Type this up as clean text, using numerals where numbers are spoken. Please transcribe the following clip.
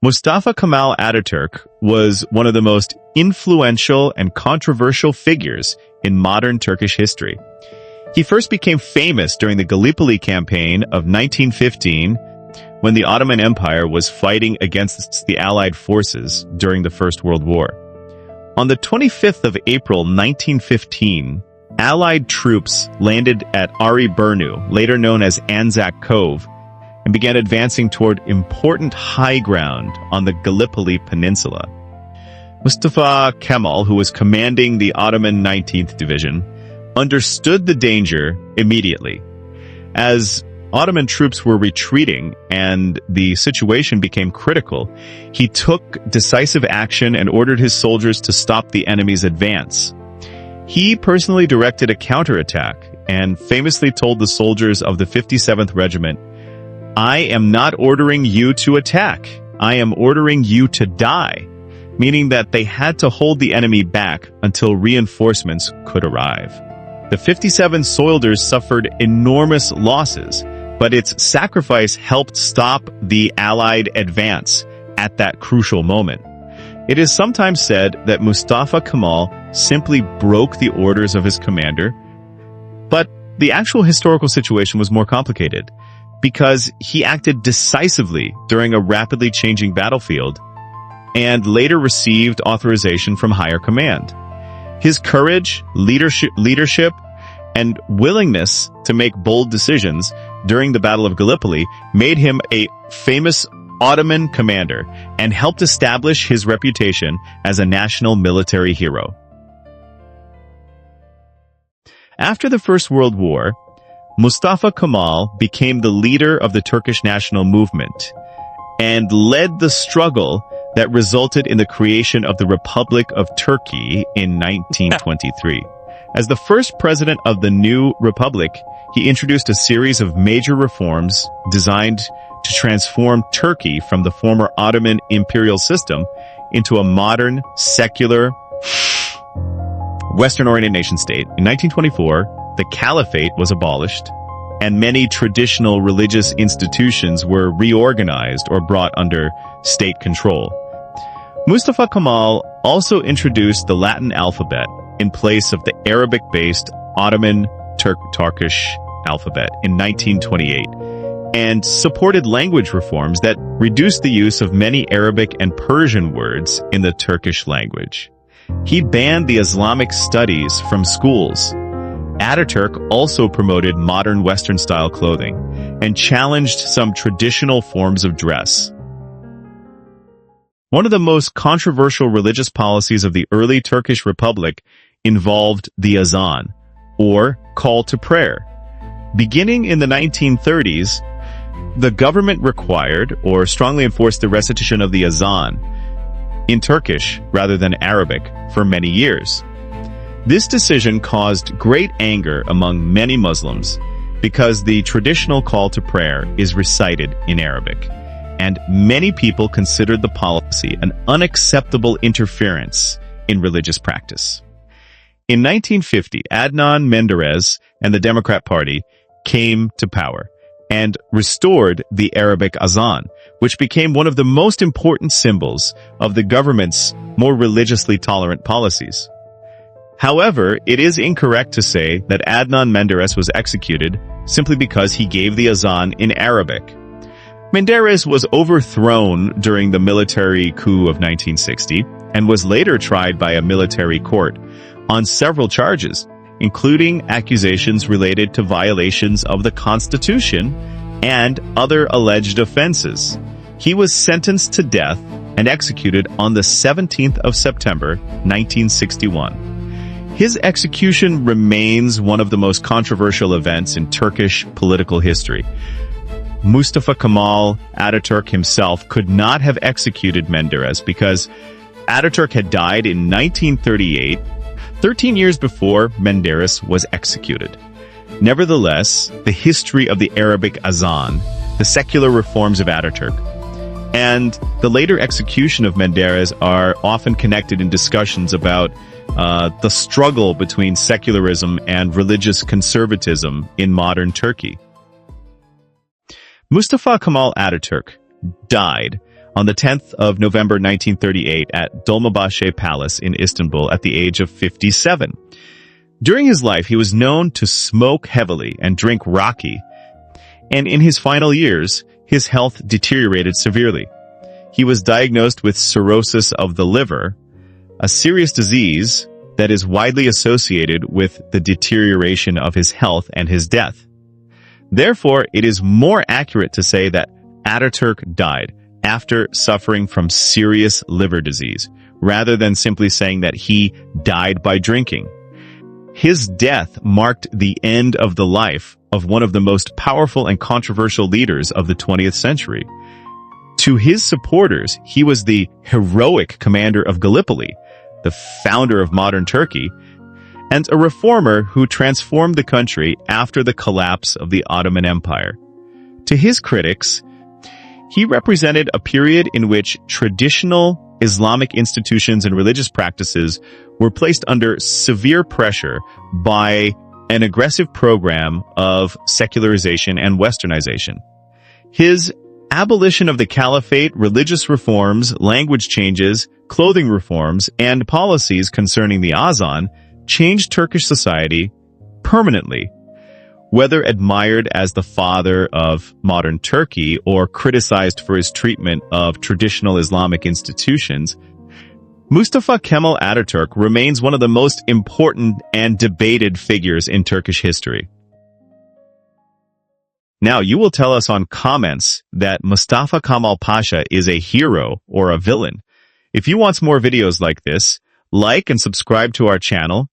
Mustafa Kamal Ataturk was one of the most influential and controversial figures in modern Turkish history. He first became famous during the Gallipoli campaign of 1915, when the Ottoman Empire was fighting against the Allied forces during the First World War. On the 25th of April 1915, Allied troops landed at Ari Burnu, later known as Anzac Cove, and began advancing toward important high ground on the Gallipoli Peninsula. Mustafa Kemal, who was commanding the Ottoman 19th Division, understood the danger immediately. As Ottoman troops were retreating and the situation became critical, he took decisive action and ordered his soldiers to stop the enemy's advance. He personally directed a counterattack and famously told the soldiers of the 57th Regiment, "I am not ordering you to attack. I am ordering you to die," meaning that they had to hold the enemy back until reinforcements could arrive. The 57 soldiers suffered enormous losses, but its sacrifice helped stop the Allied advance at that crucial moment. It is sometimes said that Mustafa Kemal simply broke the orders of his commander, but the actual historical situation was more complicated, because he acted decisively during a rapidly changing battlefield and later received authorization from higher command. His courage, leadership, and willingness to make bold decisions during the Battle of Gallipoli made him a famous Ottoman commander and helped establish his reputation as a national military hero. After the First World War, Mustafa Kemal became the leader of the Turkish national movement and led the struggle that resulted in the creation of the Republic of Turkey in 1923. As the first president of the new republic, he introduced a series of major reforms designed to transform Turkey from the former Ottoman imperial system into a modern, secular, Western-oriented nation-state. In 1924, the caliphate was abolished, and many traditional religious institutions were reorganized or brought under state control. Mustafa Kemal also introduced the Latin alphabet in place of the Arabic-based Ottoman Turkish alphabet in 1928, and supported language reforms that reduced the use of many Arabic and Persian words in the Turkish language. He banned the Islamic studies from schools. Ataturk also promoted modern Western-style clothing and challenged some traditional forms of dress. One of the most controversial religious policies of the early Turkish Republic involved the azan, or call to prayer. Beginning in the 1930s, the government required or strongly enforced the recitation of the azan in Turkish rather than Arabic for many years. This decision caused great anger among many Muslims because the traditional call to prayer is recited in Arabic, and many people considered the policy an unacceptable interference in religious practice. In 1950, Adnan Menderes and the Democrat Party came to power and restored the Arabic azan, which became one of the most important symbols of the government's more religiously tolerant policies. However, it is incorrect to say that Adnan Menderes was executed simply because he gave the azan in Arabic. Menderes was overthrown during the military coup of 1960 and was later tried by a military court on several charges, including accusations related to violations of the Constitution and other alleged offenses. He was sentenced to death and executed on the 17th of September, 1961. His execution remains one of the most controversial events in Turkish political history. Mustafa Kemal Ataturk himself could not have executed Menderes because Ataturk had died in 1938, 13 years before Menderes was executed. Nevertheless, the history of the Arabic azan, the secular reforms of Ataturk, and the later execution of Menderes are often connected in discussions about the struggle between secularism and religious conservatism in modern Turkey. Mustafa Kemal Ataturk died on the 10th of November 1938 at Dolmabahce Palace in Istanbul at the age of 57. During his life, he was known to smoke heavily and drink raki, and in his final years, his health deteriorated severely. He was diagnosed with cirrhosis of the liver, a serious disease that is widely associated with the deterioration of his health and his death. Therefore, it is more accurate to say that Ataturk died after suffering from serious liver disease, rather than simply saying that he died by drinking. His death marked the end of the life of one of the most powerful and controversial leaders of the 20th century. To his supporters, he was the heroic commander of Gallipoli, the founder of modern Turkey, and a reformer who transformed the country after the collapse of the Ottoman Empire. To his critics, he represented a period in which traditional Islamic institutions and religious practices were placed under severe pressure by an aggressive program of secularization and westernization. His abolition of the caliphate, religious reforms, language changes, clothing reforms, and policies concerning the azan changed Turkish society permanently. Whether admired as the father of modern Turkey or criticized for his treatment of traditional Islamic institutions, Mustafa Kemal Ataturk remains one of the most important and debated figures in Turkish history. Now, you will tell us on comments that Mustafa Kamal Pasha is a hero or a villain. If you want more videos like this, like and subscribe to our channel,